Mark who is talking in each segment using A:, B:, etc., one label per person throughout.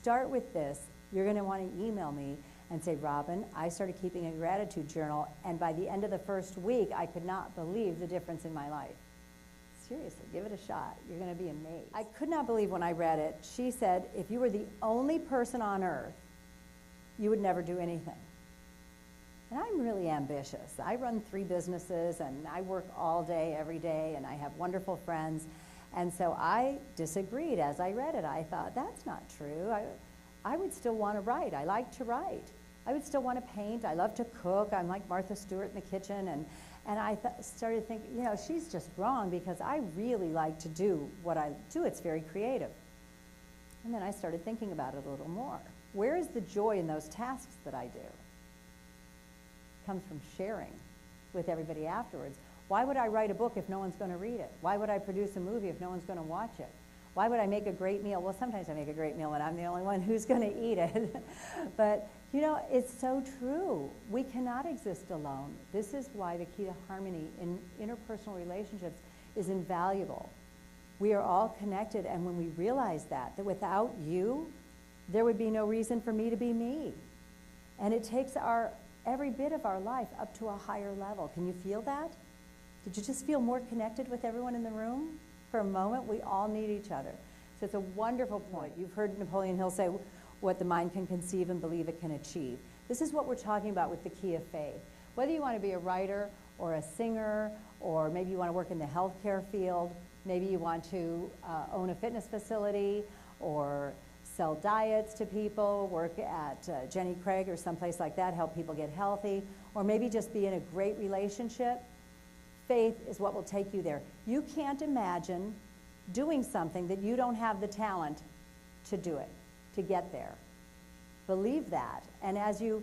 A: start with this, you're going to want to email me and say, Robin, I started keeping a gratitude journal, and by the end of the first week, I could not believe the difference in my life. Seriously, give it a shot. You're going to be amazed. I could not believe when I read it. She said, if you were the only person on earth, you would never do anything. And I'm really ambitious. I run 3 businesses, and I work all day, every day, and I have wonderful friends. And so I disagreed as I read it. I thought, that's not true. I would still want to write. I like to write. I would still want to paint. I love to cook. I'm like Martha Stewart in the kitchen. And I started thinking, you know, she's just wrong, because I really like to do what I do. It's very creative. And then I started thinking about it a little more. Where is the joy in those tasks that I do? It comes from sharing with everybody afterwards. Why would I write a book if no one's going to read it? Why would I produce a movie if no one's going to watch it? Why would I make a great meal? Well, sometimes I make a great meal when I'm the only one who's going to eat it. But, you know, it's so true. We cannot exist alone. This is why the key to harmony in interpersonal relationships is invaluable. We are all connected, and when we realize that without you, there would be no reason for me to be me. And it takes every bit of our life up to a higher level. Can you feel that? Did you just feel more connected with everyone in the room? For a moment, we all need each other. So it's a wonderful point. You've heard Napoleon Hill say, what the mind can conceive and believe it can achieve. This is what we're talking about with the key of faith. Whether you want to be a writer or a singer, or maybe you want to work in the healthcare field, maybe you want to own a fitness facility, or sell diets to people, work at Jenny Craig or someplace like that, help people get healthy, or maybe just be in a great relationship, faith is what will take you there. You can't imagine doing something that you don't have the talent to do it, to get there. Believe that. And as you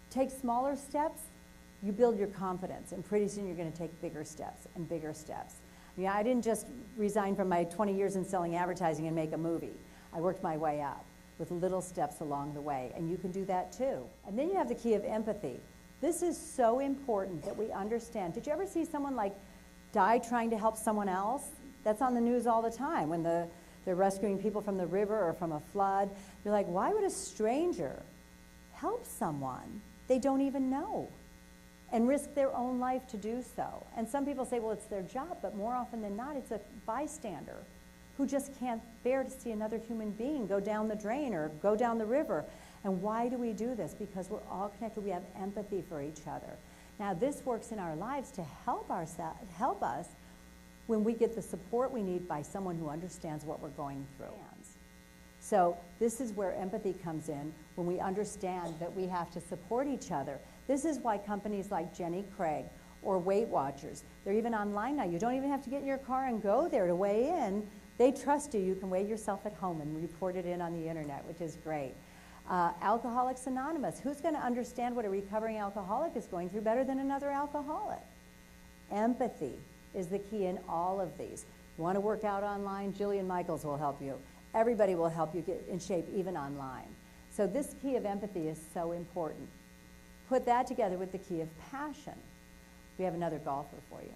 A: take smaller steps, you build your confidence, and pretty soon you're going to take bigger steps and bigger steps. Yeah, I didn't just resign from my 20 years in selling advertising and make a movie. I worked my way up with little steps along the way, and you can do that too. And then you have the key of empathy. This is so important that we understand. Did you ever see someone like die trying to help someone else? That's on the news all the time when they're rescuing people from the river or from a flood. You're like, why would a stranger help someone they don't even know and risk their own life to do so? And some people say, well, it's their job, but more often than not, it's a bystander who just can't bear to see another human being go down the drain or go down the river. And why do we do this? Because we're all connected. We have empathy for each other. Now, this works in our lives to help us when we get the support we need by someone who understands what we're going through. So this is where empathy comes in, when we understand that we have to support each other. This is why companies like Jenny Craig or Weight Watchers, they're even online now. You don't even have to get in your car and go there to weigh in. They trust you. You can weigh yourself at home and report it in on the internet, which is great. Alcoholics Anonymous. Who's going to understand what a recovering alcoholic is going through better than another alcoholic? Empathy is the key in all of these. You want to work out online? Jillian Michaels will help you. Everybody will help you get in shape, even online. So this key of empathy is so important. Put that together with the key of passion. We have another golfer for you.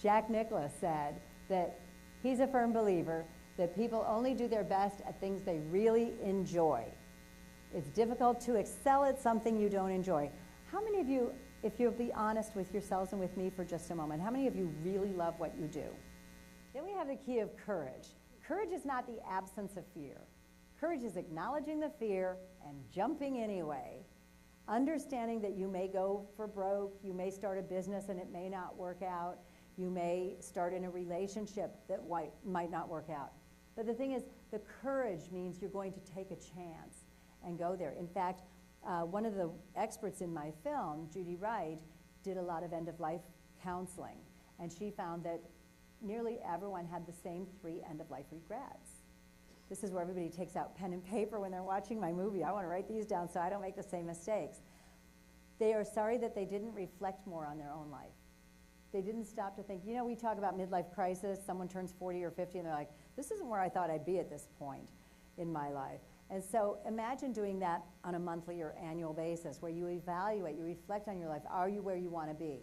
A: Jack Nicklaus said that he's a firm believer that people only do their best at things they really enjoy. It's difficult to excel at something you don't enjoy. How many of you, if you'll be honest with yourselves and with me for just a moment, how many of you really love what you do? Then we have the key of courage. Courage is not the absence of fear. Courage is acknowledging the fear and jumping anyway. Understanding that you may go for broke, you may start a business and it may not work out, you may start in a relationship that might not work out. But the thing is, the courage means you're going to take a chance and go there. In fact, one of the experts in my film, Judy Wright, did a lot of end-of-life counseling, and she found that nearly everyone had the same 3 end-of-life regrets. This is where everybody takes out pen and paper when they're watching my movie. I want to write these down so I don't make the same mistakes. They are sorry that they didn't reflect more on their own life. They didn't stop to think, you know, we talk about midlife crisis, someone turns 40 or 50 and they're like, this isn't where I thought I'd be at this point in my life. And so imagine doing that on a monthly or annual basis where you evaluate, you reflect on your life. Are you where you want to be?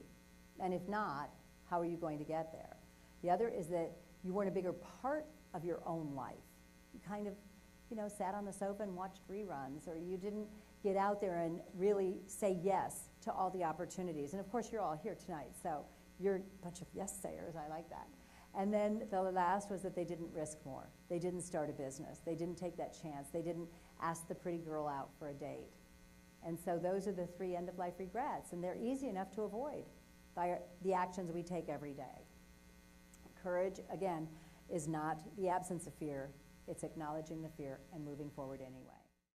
A: And if not, how are you going to get there? The other is that you weren't a bigger part of your own life. You kind of, sat on the sofa and watched reruns, or you didn't get out there and really say yes to all the opportunities. And of course, you're all here tonight, so you're a bunch of yes sayers. I like that. And then the last was that they didn't risk more. They didn't start a business. They didn't take that chance. They didn't ask the pretty girl out for a date. And so those are the 3 end-of-life regrets, and they're easy enough to avoid by the actions we take every day. Courage, again, is not the absence of fear. It's acknowledging the fear and moving forward anyway.